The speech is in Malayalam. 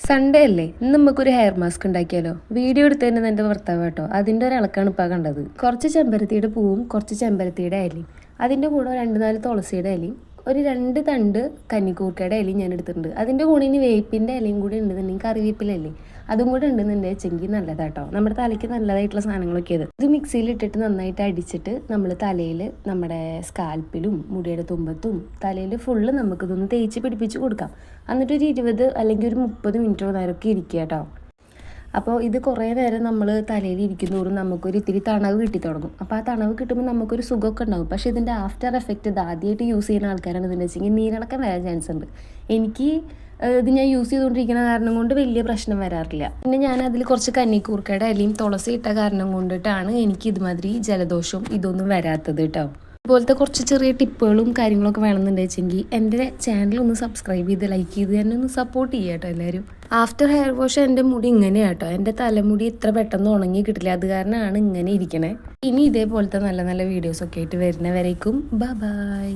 സൺഡേ അല്ലേ, ഇന്ന് നമുക്കൊരു ഹെയർ മാസ്ക് ഉണ്ടാക്കിയാലോ? വീഡിയോ എടുത്തതിന് എൻ്റെ ഭർത്താവ് കേട്ടോ, അതിൻ്റെ ഒരിളക്കാണ് ഇപ്പോൾ കണ്ടത്. കുറച്ച് ചെമ്പരത്തിയുടെ പൂവും കുറച്ച് ചെമ്പരത്തിയുടെ ഇലയും, അതിൻ്റെ കൂടെ 2-4 തുളസിയുടെ ഇലയും, ഒരു 2 തണ്ട് കന്നിക്കൂർക്കയുടെ ഇലയും ഞാൻ എടുത്തിട്ടുണ്ട്. അതിൻ്റെ കൂടെ ഇനി വേപ്പിൻ്റെ ഇലയും കൂടി ഉണ്ടെന്നുണ്ടെങ്കിൽ കറിവേപ്പിലല്ലേ, അതും കൂടെ ഉണ്ടെന്നുണ്ടെങ്കിൽ നല്ലതാട്ടോ. നമ്മുടെ തലയ്ക്ക് നല്ലതായിട്ടുള്ള സാധനങ്ങളൊക്കെ ഇത് മിക്സിയിൽ ഇട്ടിട്ട് നന്നായിട്ട് അടിച്ചിട്ട് നമ്മൾ തലയിൽ നമ്മുടെ സ്കാൽപ്പിലും മുടിയുടെ തുമ്പത്തും തലയിൽ ഫുള്ള് നമുക്കിതൊന്ന് തേച്ച് പിടിപ്പിച്ച് കൊടുക്കാം. എന്നിട്ടൊരു 20 അല്ലെങ്കിൽ ഒരു 30 മിനിറ്റോ നേരമൊക്കെ ഇരിക്കുക കേട്ടോ. അപ്പോൾ ഇത് കുറേ നേരം നമ്മൾ തലയിൽ ഇരിക്കുന്നതോറും നമുക്കൊരു ഇത്തിരി തണവ് കിട്ടി തുടങ്ങും. അപ്പോൾ ആ തണവ് കിട്ടുമ്പോൾ നമുക്കൊരു സുഖമൊക്കെ ഉണ്ടാകും. പക്ഷേ ഇതിൻ്റെ ആഫ്റ്റർ എഫക്റ്റ് ഇത് ആദ്യമായിട്ട് യൂസ് ചെയ്യുന്ന ആൾക്കാരാണ് ഇതിൻ്റെ വെച്ചെങ്കിൽ നീരിളക്കം വരാൻ ചാൻസ് ഉണ്ട്. എനിക്ക് ഇത് ഞാൻ യൂസ് ചെയ്തുകൊണ്ടിരിക്കുന്ന കാരണം കൊണ്ട് വലിയ പ്രശ്നം വരാറില്ല. പിന്നെ ഞാൻ അതിൽ കുറച്ച് കന്നിക്കൂർക്കയുടെ ഇലയും തുളസി ഇട്ട കാരണം കൊണ്ടിട്ടാണ് എനിക്ക് ഇതുമാതിരി ജലദോഷവും ഇതൊന്നും വരാത്തത് കേട്ടോ. അതുപോലത്തെ കുറച്ച് ചെറിയ ടിപ്പുകളും കാര്യങ്ങളൊക്കെ വേണമെന്നുണ്ടെങ്കിൽ എൻ്റെ ചാനൽ ഒന്ന് സബ്സ്ക്രൈബ് ചെയ്ത് ലൈക്ക് ചെയ്ത് എന്നെ ഒന്ന് സപ്പോർട്ട് ചെയ്യുക കേട്ടോ എല്ലാവരും. ആഫ്റ്റർ ഹെയർ വാഷ് എൻ്റെ മുടി ഇങ്ങനെയാണ് കേട്ടോ. എൻ്റെ തലമുടി ഇത്ര പെട്ടെന്ന് ഉണങ്ങി കിട്ടില്ല, അത് കാരണമാണ് ഇങ്ങനെ ഇരിക്കണേ. ഇനി ഇതേപോലത്തെ നല്ല നല്ല വീഡിയോസൊക്കെ ആയിട്ട് വരുന്നവരേക്കും ബൈ.